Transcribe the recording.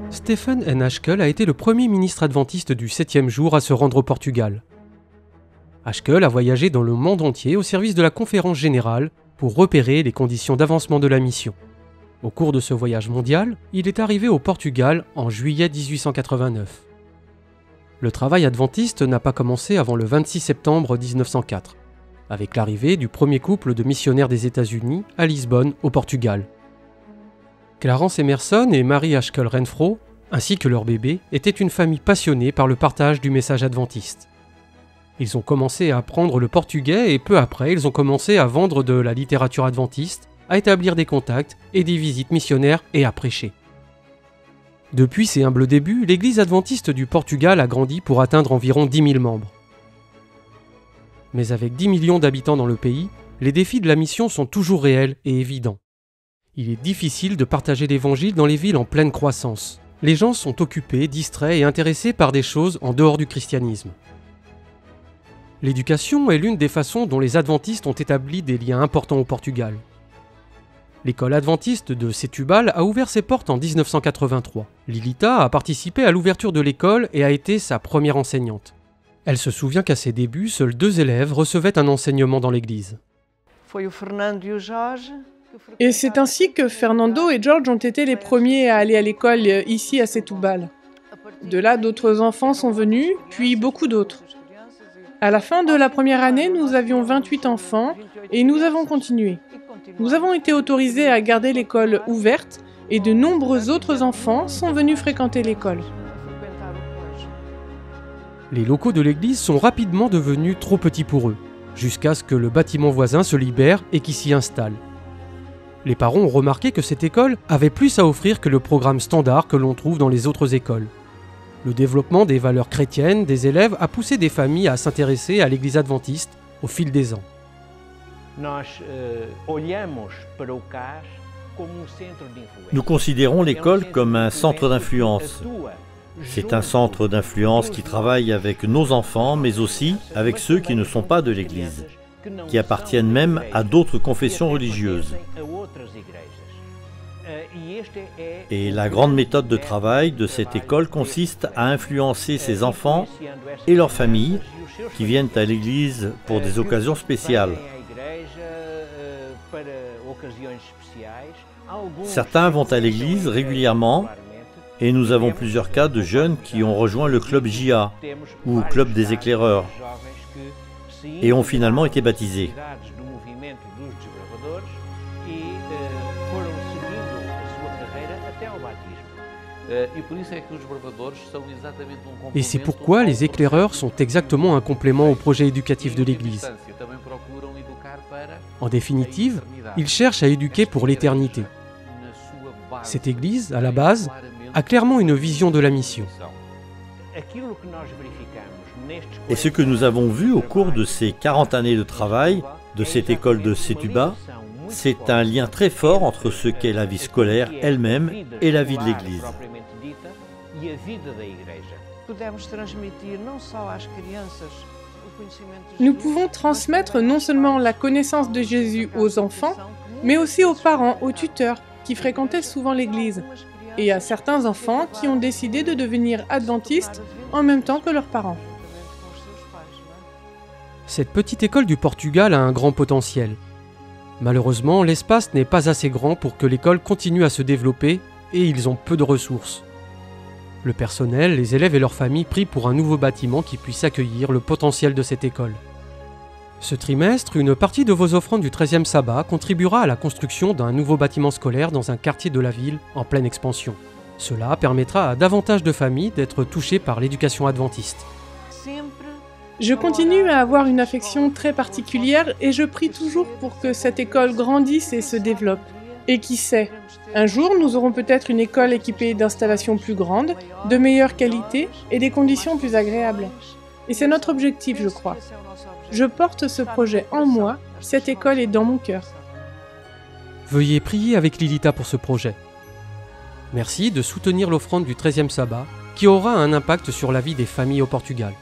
Stephen N. Haskell a été le premier ministre adventiste du 7e jour à se rendre au Portugal. Haskell a voyagé dans le monde entier au service de la conférence générale pour repérer les conditions d'avancement de la mission. Au cours de ce voyage mondial, il est arrivé au Portugal en juillet 1889. Le travail adventiste n'a pas commencé avant le 26 septembre 1904, avec l'arrivée du premier couple de missionnaires des États-Unis à Lisbonne, au Portugal. Clarence Emerson et Mary Haskell Renfro, ainsi que leur bébé, étaient une famille passionnée par le partage du message adventiste. Ils ont commencé à apprendre le portugais et peu après, ils ont commencé à vendre de la littérature adventiste, à établir des contacts et des visites missionnaires et à prêcher. Depuis ses humbles débuts, l'église adventiste du Portugal a grandi pour atteindre environ 10 000 membres. Mais avec 10 millions d'habitants dans le pays, les défis de la mission sont toujours réels et évidents. Il est difficile de partager l'évangile dans les villes en pleine croissance. Les gens sont occupés, distraits et intéressés par des choses en dehors du christianisme. L'éducation est l'une des façons dont les adventistes ont établi des liens importants au Portugal. L'école adventiste de Setúbal a ouvert ses portes en 1983. Lilita a participé à l'ouverture de l'école et a été sa première enseignante. Elle se souvient qu'à ses débuts, seuls 2 élèves recevaient un enseignement dans l'église. Et c'est ainsi que Fernando et George ont été les premiers à aller à l'école ici à Setúbal. De là, d'autres enfants sont venus, puis beaucoup d'autres. À la fin de la première année, nous avions 28 enfants et nous avons continué. Nous avons été autorisés à garder l'école ouverte et de nombreux autres enfants sont venus fréquenter l'école. Les locaux de l'église sont rapidement devenus trop petits pour eux, jusqu'à ce que le bâtiment voisin se libère et qu'ils s'y installent. Les parents ont remarqué que cette école avait plus à offrir que le programme standard que l'on trouve dans les autres écoles. Le développement des valeurs chrétiennes des élèves a poussé des familles à s'intéresser à l'église adventiste au fil des ans. Nous considérons l'école comme un centre d'influence. C'est un centre d'influence qui travaille avec nos enfants, mais aussi avec ceux qui ne sont pas de l'Église, qui appartiennent même à d'autres confessions religieuses. Et la grande méthode de travail de cette école consiste à influencer ces enfants et leurs familles qui viennent à l'Église pour des occasions spéciales. Certains vont à l'église régulièrement et nous avons plusieurs cas de jeunes qui ont rejoint le club JA ou club des éclaireurs et ont finalement été baptisés. Et c'est pourquoi les éclaireurs sont exactement un complément au projet éducatif de l'Église. En définitive, ils cherchent à éduquer pour l'éternité. Cette Église, à la base, a clairement une vision de la mission. Et ce que nous avons vu au cours de ces 40 années de travail de cette école de Setúbal, c'est un lien très fort entre ce qu'est la vie scolaire elle-même et la vie de l'Église. Nous pouvons transmettre non seulement la connaissance de Jésus aux enfants, mais aussi aux parents, aux tuteurs, qui fréquentaient souvent l'église, et à certains enfants qui ont décidé de devenir adventistes en même temps que leurs parents. Cette petite école du Portugal a un grand potentiel. Malheureusement, l'espace n'est pas assez grand pour que l'école continue à se développer et ils ont peu de ressources. Le personnel, les élèves et leurs familles prient pour un nouveau bâtiment qui puisse accueillir le potentiel de cette école. Ce trimestre, une partie de vos offrandes du 13e sabbat contribuera à la construction d'un nouveau bâtiment scolaire dans un quartier de la ville en pleine expansion. Cela permettra à davantage de familles d'être touchées par l'éducation adventiste. Je continue à avoir une affection très particulière et je prie toujours pour que cette école grandisse et se développe. Et qui sait, un jour nous aurons peut-être une école équipée d'installations plus grandes, de meilleure qualité et des conditions plus agréables. Et c'est notre objectif, je crois. Je porte ce projet en moi, cette école est dans mon cœur. Veuillez prier avec Lilita pour ce projet. Merci de soutenir l'offrande du 13e sabbat qui aura un impact sur la vie des familles au Portugal.